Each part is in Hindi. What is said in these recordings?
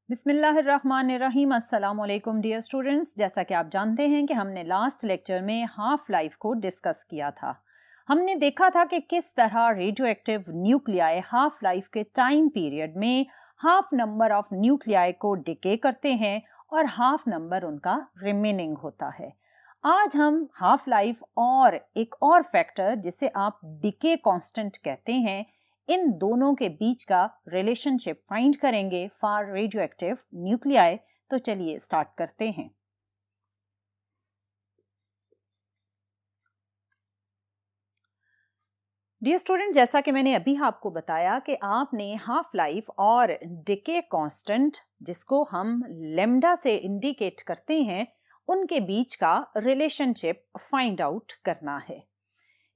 बिस्मिल्लाहिर्रहमानिर्रहीम। अस्सलाम वालेकुम डियर स्टूडेंट्स। जैसा कि आप जानते हैं कि हमने लास्ट लेक्चर में हाफ लाइफ को डिस्कस किया था। हमने देखा था कि किस तरह radio active nuclei half life के टाइम पीरियड में हाफ नंबर ऑफ न्यूक्लियाई को डिके करते हैं और हाफ नंबर उनका रिमेनिंग होता है। आज हम हाफ लाइफ और एक और फैक्टर जिसे आप डिके कांस्टेंट कहते हैं, इन दोनों के बीच का रिलेशनशिप फाइंड करेंगे फॉर रेडियो एक्टिव न्यूक्लियाई। तो चलिए स्टार्ट करते हैं। डियर स्टूडेंट, जैसा कि मैंने अभी आपको बताया कि आपने हाफ लाइफ और डिके कांस्टेंट, जिसको हम लेम्डा से इंडिकेट करते हैं, उनके बीच का रिलेशनशिप फाइंड आउट करना है।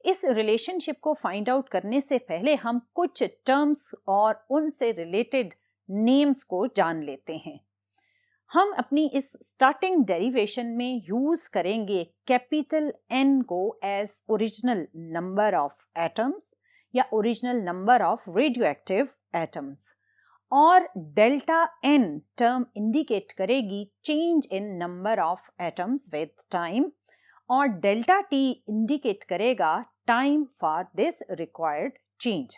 इस रिलेशनशिप को फाइंड आउट करने से पहले हम कुछ टर्म्स और उनसे रिलेटेड नेम्स को जान लेते हैं। हम अपनी इस स्टार्टिंग डेरिवेशन में यूज करेंगे कैपिटल N को as original number of atoms या original number of radio active atoms, और डेल्टा N टर्म इंडिकेट करेगी change in number of atoms with time, और डेल्टा T इंडिकेट करेगा time for this required change.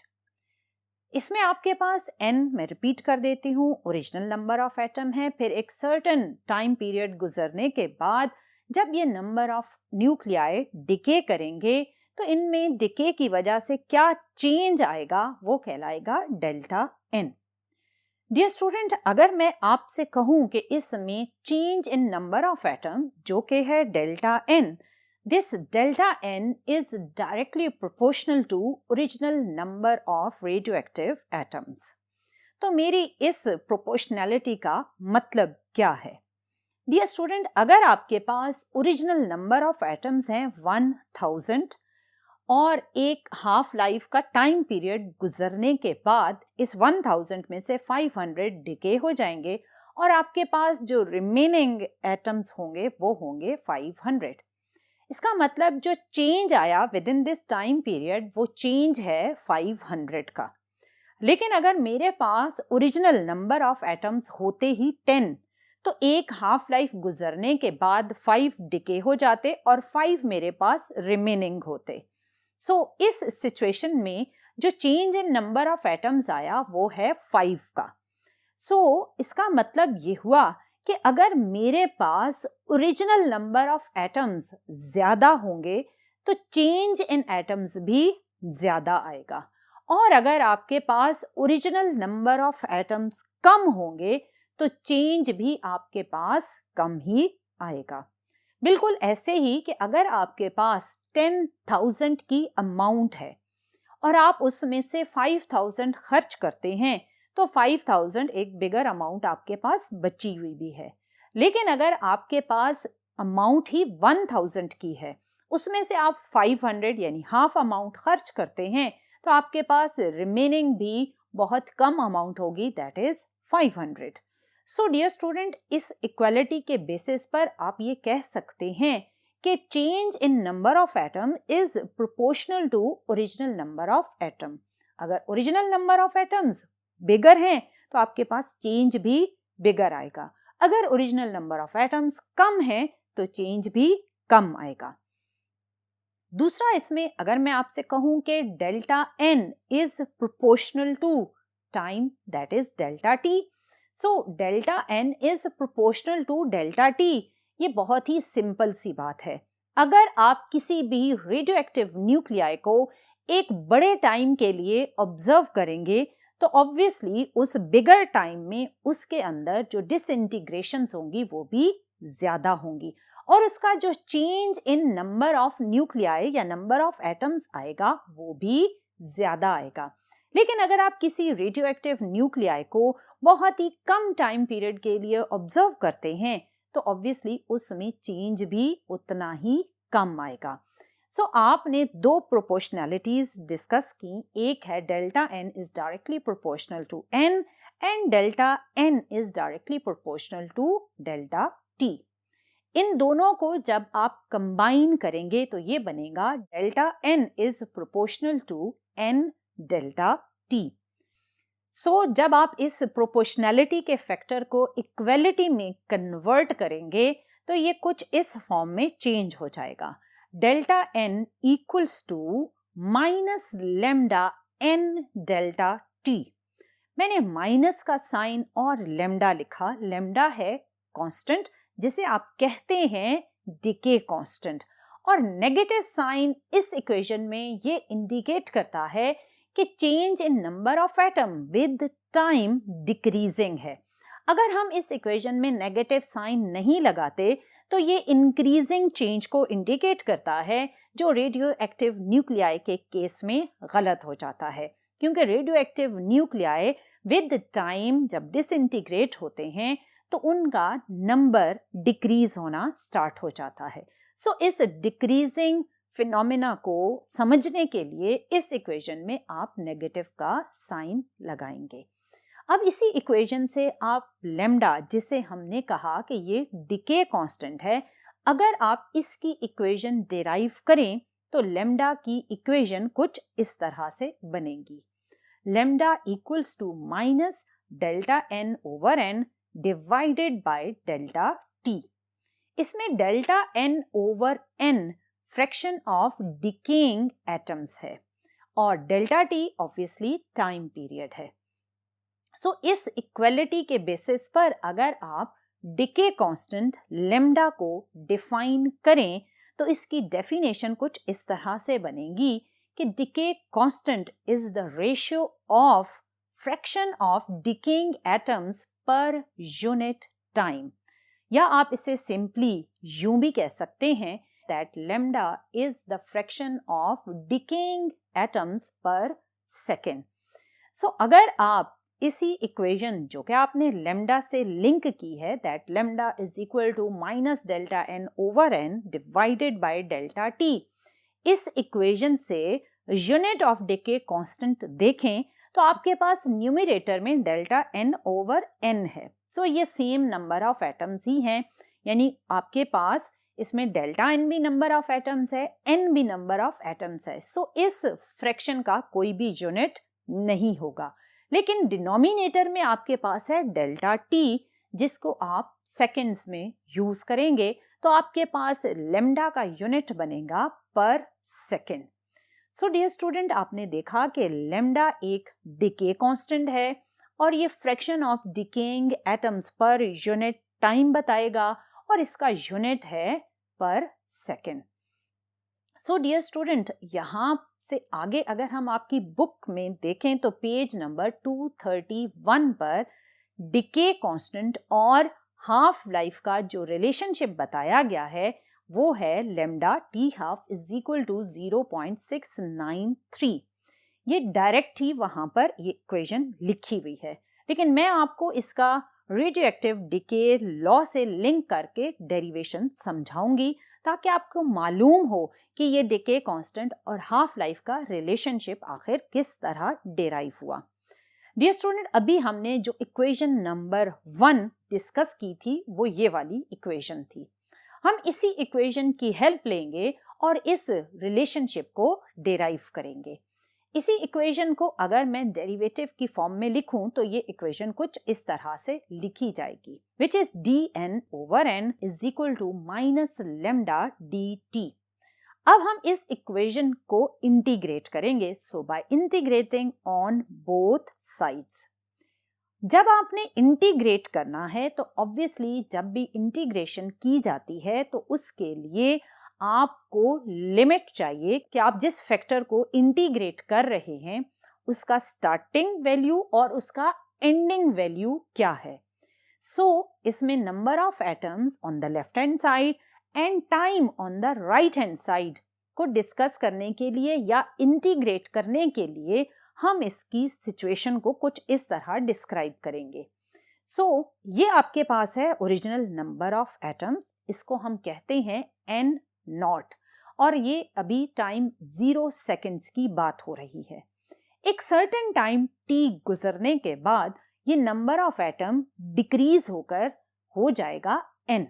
इसमें आपके पास N, मैं रिपीट कर देती हूँ, ओरिजिनल नंबर ऑफ एटम है। फिर एक सर्टेन टाइम पीरियड गुजरने के बाद जब ये नंबर ऑफ न्यूक्लियाई डिके करेंगे तो इनमें डिके की वजह से क्या चेंज आएगा वो कहलाएगा डेल्टा N। डियर स्टूडेंट, अगर मैं आपसे कहूं कि इसमें change in number of atom जो कि है delta N, this delta N is directly proportional to original number of radioactive atoms। तो मेरी इस प्रोपोर्शनैलिटी का मतलब क्या है? डियर स्टूडेंट, अगर आपके पास ओरिजिनल नंबर ऑफ एटम्स हैं 1000 और एक हाफ लाइफ का टाइम पीरियड गुजरने के बाद इस 1000 में से 500 डिके हो जाएंगे और आपके पास जो रिमेनिंग एटम्स होंगे वो होंगे 500। इसका मतलब जो चेंज आया with in this time period वो चेंज है 500 का। लेकिन अगर मेरे पास ओरिजिनल नंबर ऑफ एटम्स होते ही 10, तो एक हाफ लाइफ गुजरने के बाद 5 डिके हो जाते और 5 मेरे पास रिमेनिंग होते। सो इस सिचुएशन में जो change in number of atoms आया वो है 5 का। सो इसका मतलब ये हुआ कि अगर मेरे पास ओरिजिनल नंबर ऑफ एटम्स ज्यादा होंगे तो चेंज इन एटम्स भी ज्यादा आएगा, और अगर आपके पास ओरिजिनल नंबर ऑफ एटम्स कम होंगे तो चेंज भी आपके पास कम ही आएगा। बिल्कुल ऐसे ही कि अगर आपके पास 10,000 की अमाउंट है और आप उसमें से 5,000 खर्च करते हैं तो 5,000 एक बिगर अमाउंट आपके पास बची हुई भी है। लेकिन अगर आपके पास अमाउंट ही 1000 की है, उसमें से आप 500 यानी हाफ अमाउंट खर्च करते हैं, तो आपके पास रिमेनिंग भी बहुत कम अमाउंट होगी, that is 500। So dear student, इस इक्वालिटी के बेसिस पर आप ये कह सकते हैं कि change in number of atom is proportional to original number of atom. अगर original number of atoms bigger हैं तो आपके पास चेंज भी बिगर आएगा। अगर ओरिजिनल नंबर ऑफ एटम्स कम है तो चेंज भी कम आएगा। दूसरा, इसमें अगर मैं आपसे कहूं कि delta N is proportional to time, that is delta T। So delta N is proportional to delta T। ये बहुत ही सिंपल सी बात है। अगर आप किसी भी रेडियो एक्टिव न्यूक्लियाई को एक बड़े टाइम के लिए ऑब्जर्व करेंगे तो ऑब्वियसली उस बिगर टाइम में उसके अंदर जो डिसइंटीग्रेशंस होंगी वो भी ज्यादा होंगी, और उसका जो change in number of nuclei या नंबर ऑफ एटम्स आएगा वो भी ज्यादा आएगा। लेकिन अगर आप किसी रेडियो एक्टिव न्यूक्लियाई को बहुत ही कम टाइम पीरियड के लिए ऑब्जर्व करते हैं तो ऑब्वियसली उसमें चेंज भी उतना ही कम आएगा। सो आपने दो प्रोपोर्शनैलिटीज डिस्कस की, एक है delta N is directly proportional to N and delta N is directly proportional to delta T। इन दोनों को जब आप कंबाइन करेंगे तो ये बनेगा delta N is proportional to N delta T। जब आप इस प्रोपोर्शनैलिटी के फैक्टर को इक्वलिटी में कन्वर्ट करेंगे तो ये कुछ इस फॉर्म में चेंज हो जाएगा, delta n equals to minus lambda n delta t। मैंने माइनस का साइन और लेमडा लिखा। लेमडा है कांस्टेंट जिसे आप कहते हैं डिके कांस्टेंट, और नेगेटिव साइन इस इक्वेशन में ये इंडिकेट करता है कि change in number of atom with time decreasing है। अगर हम इस इक्वेशन में नेगेटिव साइन नहीं लगाते तो ये इंक्रीजिंग चेंज को इंडिकेट करता है, जो रेडियो एक्टिव न्यूक्लियाई के केस में गलत हो जाता है, क्योंकि radio active nuclei with time जब डिसइंटीग्रेट होते हैं तो उनका नंबर डिक्रीज होना स्टार्ट हो जाता है। इस डिक्रीजिंग फिनोमेना को समझने के लिए इस इक्वेशन में आप नेगेटिव का साइन लगाएंगे। अब इसी इक्वेशन से आप लेमडा, जिसे हमने कहा कि ये डिके कांस्टेंट है, अगर आप इसकी इक्वेशन डिराइव करें तो लेमडा की इक्वेशन कुछ इस तरह से बनेगी, lambda equals to minus delta n over n divided by delta t। इसमें delta n over n fraction of decaying atoms है और delta t obviously time period है। इस इक्वलिटी के बेसिस पर अगर आप डिके कांस्टेंट लेमडा को डिफाइन करें तो इसकी डेफिनेशन कुछ इस तरह से बनेगी कि decay constant is the ratio of fraction of decaying atoms per unit time, या आप इसे सिंपली यूं भी कह सकते हैं that lambda is the fraction of decaying atoms per second. अगर आप इसी इक्वेशन जो कि आपने लेमडा से लिंक की है, that lambda is equal to minus delta n over n divided by delta t, इस इक्वेशन से यूनिट ऑफ डिके कांस्टेंट देखें तो आपके पास न्यूमरेटर में डेल्टा n ओवर n है। ये सेम नंबर ऑफ एटम्स ही हैं, यानी आपके पास इसमें डेल्टा n भी नंबर ऑफ एटम्स है, n भी नंबर ऑफ एटम्स है। इस फ्रैक्शन का कोई भी यूनिट नहीं होगा, लेकिन डिनोमिनेटर में आपके पास है डेल्टा t, जिसको आप सेकेंड्स में यूज करेंगे तो आपके पास लेमडा का यूनिट बनेगा पर सेकेंड। डियर स्टूडेंट, आपने देखा कि लेमडा एक डिके कांस्टेंट है और ये fraction of decaying atoms per unit time बताएगा और इसका यूनिट है पर सेकेंड। डियर स्टूडेंट, यहाँ से आगे अगर हम आपकी बुक में देखें तो पेज नंबर 231 पर डिके कांस्टेंट और हाफ लाइफ का जो रिलेशनशिप बताया गया है वो है lambda T half is equal to 0.693। ये डायरेक्ट ही वहां पर ये इक्वेशन लिखी हुई है, लेकिन मैं आपको इसका रेडियो एक्टिव डिके लॉ से लिंक करके डेरिवेशन समझाऊंगी ताकि आपको मालूम हो कि ये डिके कांस्टेंट और हाफ लाइफ का रिलेशनशिप आखिर किस तरह डेराइव हुआ। डियर स्टूडेंट, अभी हमने जो इक्वेशन नंबर 1 डिस्कस की थी वो ये वाली इक्वेशन थी। हम इसी इक्वेशन की हेल्प लेंगे और इस रिलेशनशिप को डेराइव करेंगे। इसी इक्वेशन को अगर मैं डेरिवेटिव की फॉर्म में लिखूं तो ये इक्वेशन कुछ इस तरह से लिखी जाएगी, which is dn over n is equal to minus lambda dt। अब हम इस इक्वेशन को इंटीग्रेट करेंगे, so by integrating on both sides. जब आपने इंटीग्रेट करना है तो ऑब्वियसली जब भी इंटीग्रेशन की जाती है तो उसके लिए आपको लिमिट चाहिए कि आप जिस फैक्टर को इंटीग्रेट कर रहे हैं उसका स्टार्टिंग वैल्यू और उसका एंडिंग वैल्यू क्या है। इसमें number of atoms on the left hand side and time on the right hand side को डिस्कस करने के लिए या इंटीग्रेट करने के लिए हम इसकी सिचुएशन को कुछ इस तरह डिस्क्राइब करेंगे। ये आपके पास है ओरिजिनल नंबर ऑफ एटम्स, इसको हम कहते हैं n नॉट, और ये अभी टाइम 0 सेकेंड्स की बात हो रही है। एक सर्टेन टाइम t गुजरने के बाद ये नंबर ऑफ एटम डिक्रीज होकर हो जाएगा n।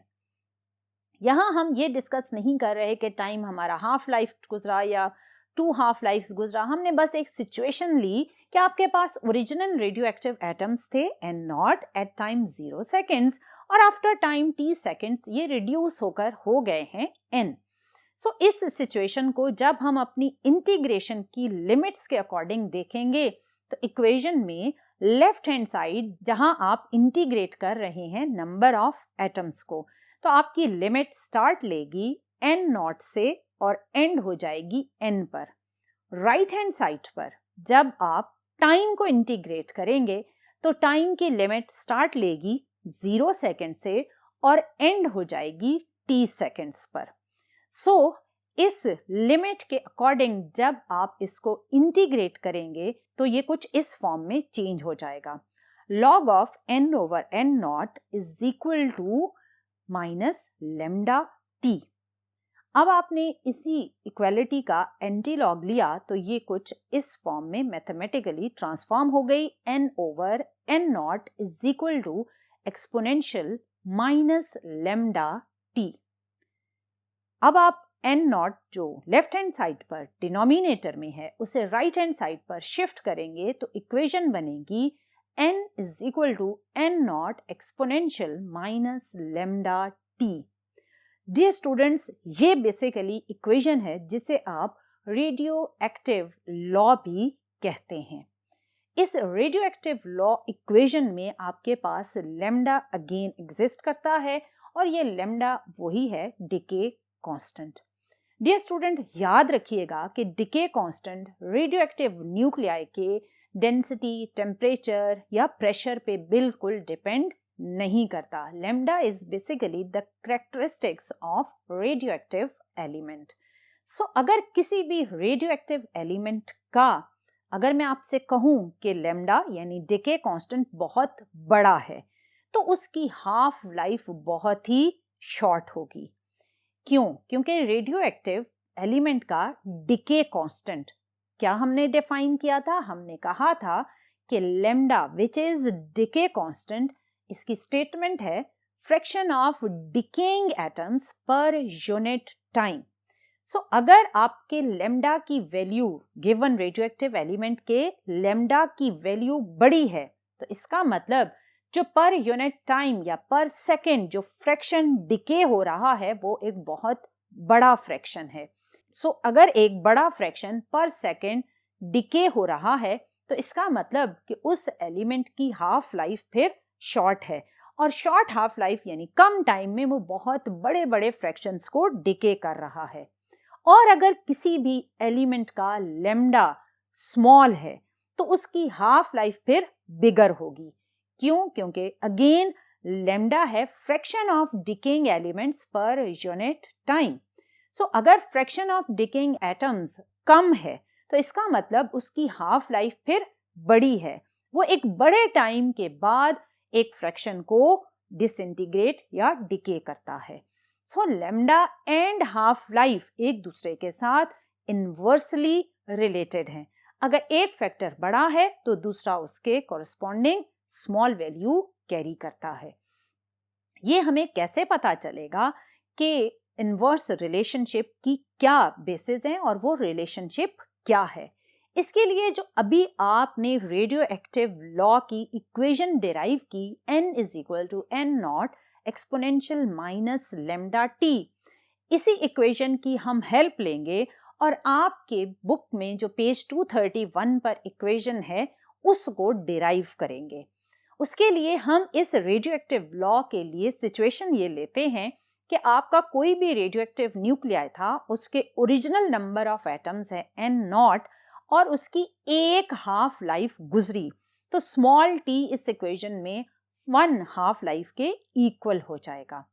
यहाँ हम ये डिस्कस नहीं कर रहे कि टाइम हमारा हाफ लाइफ गुजरा या 2 हाफ लाइफ गुजरा, हमने बस एक सिचुएशन ली कि आपके पास ओरिजिनल रेडियो एक्टिव एटम्स थे N0 एट टाइम 0 सेकेंड्स और आफ्टर टाइम t सेकेंड्स ये रिड्यूस होकर हो गए हैं N। सो इस सिचुएशन को जब हम अपनी इंटीग्रेशन की लिमिट्स के अकॉर्डिंग देखेंगे तो इक्वेशन में लेफ्ट हैंड साइड जहां आप इंटीग्रेट कर रहे हैं नंबर ऑफ एटम्स को, तो आपकी लिमिट स्टार्ट लेगी N0 से और एंड हो जाएगी N पर। राइट हैंड साइड पर जब आप टाइम को इंटीग्रेट करेंगे तो टाइम की लिमिट स्टार्ट लेगी 0 सेकेंड से और एंड हो जाएगी t सेकेंड्स पर। सो इस लिमिट के अकॉर्डिंग जब आप इसको इंटीग्रेट करेंगे तो ये कुछ इस फॉर्म में चेंज हो जाएगा। log of n over n0 is equal to minus lambda t। अब आपने इसी इक्वालिटी का एंटी लॉग लिया तो ये कुछ इस फॉर्म में मैथमेटिकली ट्रांसफॉर्म हो गई। n over n0 is equal to exponential minus lambda t। अब आप n0 जो लेफ्ट हैंड साइड पर डिनोमिनेटर में है उसे राइट हैंड साइड पर शिफ्ट करेंगे तो इक्वेशन बनेगी n is equal to n0 exponential minus lambda t। Dear students, ये बेसिकली इक्वेशन है जिसे आप रेडियो एक्टिव लॉ भी कहते हैं। इस रेडियो एक्टिव लॉ इक्वेशन में आपके पास लेमडा अगेन एग्जिस्ट करता है और ये लेमडा वही है डिके कांस्टेंट। डियर स्टूडेंट, याद रखिएगा कि decay constant radio active nuclei के डेंसिटी, टेम्परेचर या प्रेशर पे बिल्कुल डिपेंड नहीं करता। Lambda is basically the characteristics of radio active element. So अगर किसी भी रेडियो एक्टिव एलिमेंट का अगर मैं आपसे कहूं कि लेमडा यानी डिके कांस्टेंट बहुत बड़ा है तो उसकी हाफ लाइफ बहुत ही शॉर्ट होगी। क्यों? क्योंकि रेडियो एक्टिव एलिमेंट का डिके कांस्टेंट क्या हमने डिफाइन किया था? हमने कहा था कि lambda which is decay constant, इसकी स्टेटमेंट है fraction of decaying atoms per unit time. So अगर आपके लेमडा की वैल्यू गिवन रेडियोएक्टिव एलिमेंट के लेमडा की वैल्यू बड़ी है तो इसका मतलब जो पर यूनिट टाइम या पर सेकेंड जो फ्रैक्शन डिके हो रहा है वो एक बहुत बड़ा फ्रैक्शन है। सो अगर एक बड़ा फ्रैक्शन पर सेकेंड डिके हो रहा है तो इसका मतलब कि उस एलिमेंट की हाफ लाइफ फिर शॉर्ट है और शॉर्ट हाफ लाइफ यानी कम टाइम में वो बहुत बड़े बड़े फ्रैक्शंस को डिके कर रहा है। और अगर किसी भी एलिमेंट का लेमडा स्मॉल है तो उसकी हाफ लाइफ फिर बिगर होगी। क्यों? क्योंकि अगेन लेमडा है fraction of decaying elements per unit time. So अगर फ्रैक्शन ऑफ डिकेइंग एटम्स कम है तो इसका मतलब उसकी हाफ लाइफ फिर बड़ी है, वो एक बड़े टाइम के बाद एक फ्रैक्शन को डिसइंटीग्रेट या डिके करता है। So lambda and half life एक दूसरे के साथ इनवर्सली रिलेटेड हैं। अगर एक फैक्टर बड़ा है तो दूसरा उसके कॉरस्पॉन्डिंग स्मॉल वैल्यू कैरी करता है। ये हमें कैसे पता चलेगा कि इनवर्स रिलेशनशिप की क्या बेसिस हैं और वो रिलेशनशिप क्या है? इसके लिए जो अभी आपने रेडियो एक्टिव लॉ की इक्वेशन डिराइव की n is equal to n0 exponential minus lambda t, इसी इक्वेशन की हम हेल्प लेंगे और आपके बुक में जो पेज 231 पर इक्वेशन है उसको डिराइव करेंगे। उसके लिए हम इस रेडियो एक्टिव लॉ के लिए सिचुएशन ये लेते हैं कि आपका कोई भी रेडियो एक्टिव न्यूक्लियाई था, उसके ओरिजिनल नंबर ऑफ एटम्स है n0 और उसकी एक हाफ लाइफ गुजरी तो स्मॉल t इस इक्वेशन में 1 हाफ लाइफ के इक्वल हो जाएगा।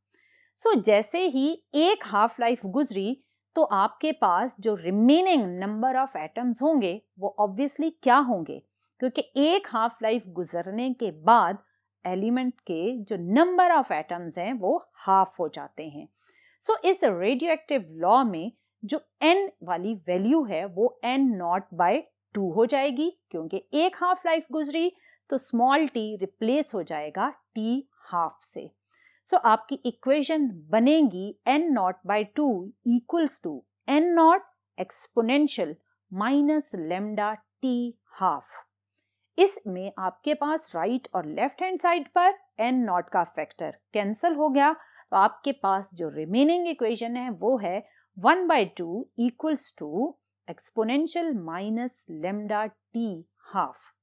सो जैसे ही एक हाफ लाइफ गुजरी तो आपके पास जो रिमेनिंग नंबर ऑफ एटम्स होंगे वो ऑब्वियसली क्या होंगे, क्योंकि एक हाफ लाइफ गुजरने के बाद एलिमेंट के जो नंबर ऑफ एटम्स हैं वो हाफ हो जाते हैं। सो इस रेडियो एक्टिव लॉ में जो n वाली वैल्यू है वो n0/2 हो जाएगी, क्योंकि एक हाफ लाइफ गुजरी तो स्मॉल t रिप्लेस हो जाएगा t हाफ से। सो आपकी इक्वेशन बनेगी n0/2 equals to n0 exponential minus lambda T half. इसमें आपके पास राइट और लेफ्ट हैंड साइड पर n नॉट का फैक्टर कैंसिल हो गया, तो आपके पास जो रिमेनिंग इक्वेशन है वो है 1/2 equals to exponential minus lambda T half.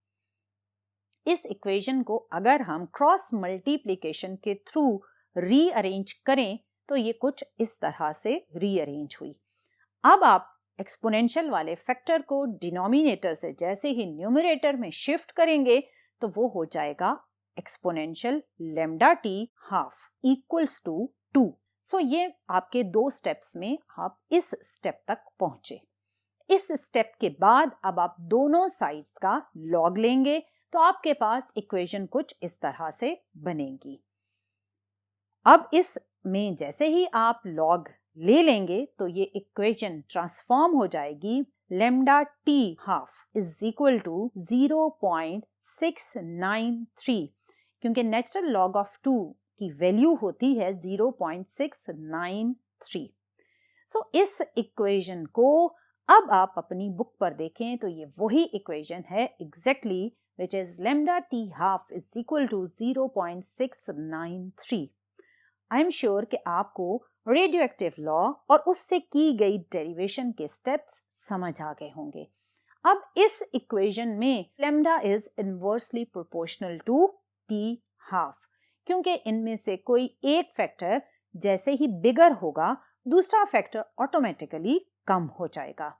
इस इक्वेशन को अगर हम क्रॉस मल्टीप्लिकेशन के थ्रू रीअरेंज करें तो ये कुछ इस तरह से रीअरेंज हुई। अब आप एक्सपोनेंशियल वाले फैक्टर को डिनोमिनेटर से जैसे ही न्यूमरेटर में शिफ्ट करेंगे तो वो हो जाएगा exponential lambda T half equals to 2। So ये आपके 2 स्टेप्स में आप इस स्टेप तक पहुंचे। इस स्टेप के बाद अब आप दोनों साइड्स का लॉग लेंगे तो आपके पास इक्वेशन कुछ इस तरह से बनेगी। अब इस में जैसे ही आप लॉग ले लेंगे तो ये इक्वेशन ट्रांसफॉर्म हो जाएगी lambda T half is equal to 0.693, क्योंकि नेचुरल लॉग ऑफ 2 की वैल्यू होती है 0.693। सो इस इक्वेशन को अब आप अपनी बुक पर देखें तो ये वही इक्वेशन है exactly which is lambda t half is equal to 0.693। I am sure कि आपको रेडियोएक्टिव लॉ और उससे की गई डेरिवेशन के स्टेप्स समझ आ गए होंगे। अब इस इक्वेशन में lambda is inversely proportional to t half, क्योंकि इनमें से कोई एक फैक्टर जैसे ही बिगर होगा दूसरा फैक्टर ऑटोमेटिकली कम हो जाएगा।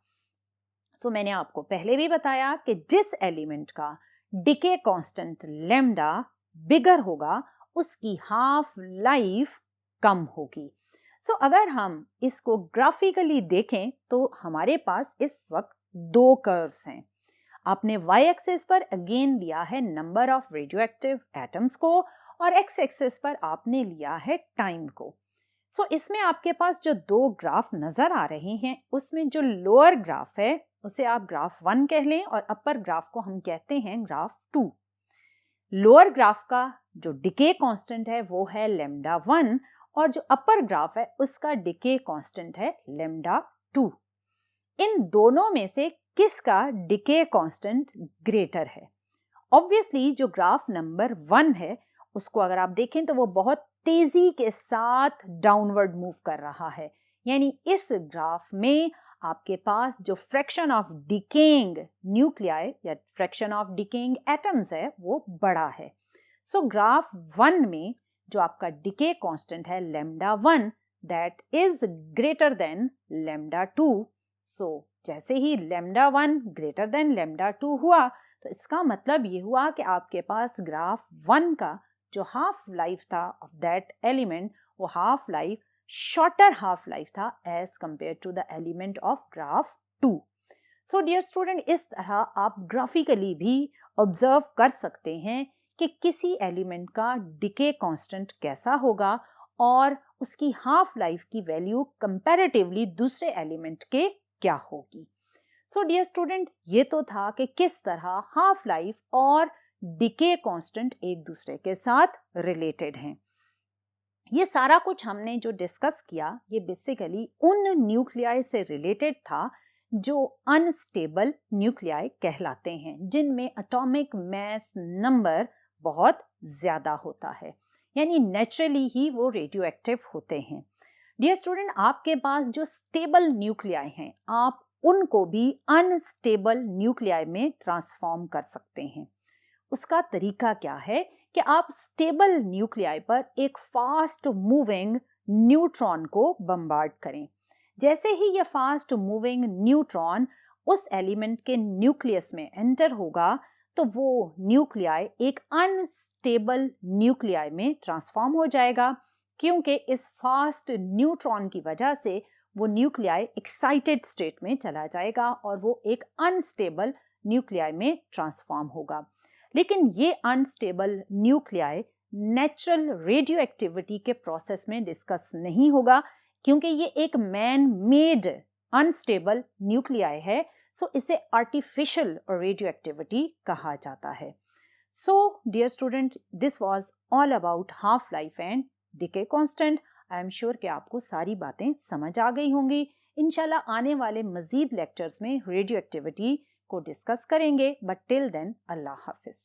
सो मैंने आपको पहले भी बताया कि जिस एलिमेंट का डिके कांस्टेंट लेमडा बिगर होगा उसकी हाफ लाइफ कम होगी। सो अगर हम इसको ग्राफिकली देखें तो हमारे पास इस वक्त 2 कर्व्स हैं। आपने y एक्सिस पर अगेन लिया है नंबर ऑफ रेडियोएक्टिव एटम्स को और x एक्सिस पर आपने लिया है टाइम को। सो इसमें आपके पास जो 2 ग्राफ नजर आ रहे हैं उसमें जो लोअर ग्राफ है उसे आप ग्राफ 1 कह लें और अपर ग्राफ को हम कहते हैं ग्राफ 2। लोअर ग्राफ का जो डिके कांस्टेंट है वो है लेमडा 1 और जो अपर ग्राफ है उसका डिके कांस्टेंट है लेमडा 2। इन दोनों में से किसका डिके कांस्टेंट ग्रेटर है? ऑब्वियसली जो ग्राफ नंबर 1 है उसको अगर आप देखें तो वो बहुत तेजी के साथ डाउनवर्ड मूव कर रहा है, यानी इस ग्राफ में आपके पास जो फ्रैक्शन ऑफ डिकेइंग न्यूक्लियाई या फ्रैक्शन ऑफ डिकेइंग एटम्स है वो बड़ा है। सो ग्राफ 1 में जो आपका डिके कांस्टेंट है lambda 1 that is greater than lambda 2। सो जैसे ही लेमडा 1 ग्रेटर देन लेमडा 2 हुआ तो इसका मतलब ये हुआ कि आपके पास ग्राफ 1 का जो हाफ लाइफ था ऑफ दैट एलिमेंट वो half life shorter half life था as compare to the element of graph 2। So dear student, इस तरह आप ग्राफिकली भी ऑब्जर्व कर सकते हैं कि किसी एलिमेंट का डिके कांस्टेंट कैसा होगा और उसकी हाफ लाइफ की वैल्यू कंपैरेटिवली दूसरे एलिमेंट के क्या होगी। सो डियर स्टूडेंट, ये तो था कि किस तरह हाफ लाइफ और डिके कांस्टेंट एक दूसरे के साथ रिलेटेड हैं। ये सारा कुछ हमने जो डिस्कस किया ये बेसिकली उन न्यूक्लियाई से रिलेटेड था जो अनस्टेबल न्यूक्लियाई कहलाते हैं, जिनमें एटॉमिक मास नंबर बहुत ज्यादा होता है, यानी नेचुरली ही वो रेडियोएक्टिव होते हैं। डियर स्टूडेंट, आपके पास जो स्टेबल न्यूक्लियाई हैं आप उनको भी अनस्टेबल न्यूक्लियाई में ट्रांसफॉर्म कर सकते हैं। उसका तरीका क्या है कि आप स्टेबल न्यूक्लियाई पर एक फास्ट मूविंग न्यूट्रॉन को बम्बार्ड करें। जैसे ही ये फास्ट मूविंग न्यूट्रॉन उस एलिमेंट के न्यूक्लियस में एंटर होगा तो वो न्यूक्लियाई एक अनस्टेबल न्यूक्लियाई में ट्रांसफॉर्म हो जाएगा, क्योंकि इस फास्ट न्यूट्रॉन की वजह से वो न्यूक्लियाई एक्साइटेड स्टेट में चला जाएगा और वो एक अनस्टेबल न्यूक्लियाई में ट्रांसफॉर्म होगा। लेकिन ये unstable nuclei natural radio activity के प्रोसेस में डिस्कस नहीं होगा, क्योंकि ये एक मैन मेड अनस्टेबल न्यूक्लियाई है। सो इसे आर्टिफिशियल रेडियो एक्टिविटी कहा जाता है। So dear student, this was all about half life and decay constant. I am sure कि आपको सारी बातें समझ आ गई होंगी। इंशाल्लाह आने वाले मजीद लेक्चर्स में रेडियो एक्टिविटी को डिस्कस करेंगे, बट टिल देन अल्लाह हाफिज।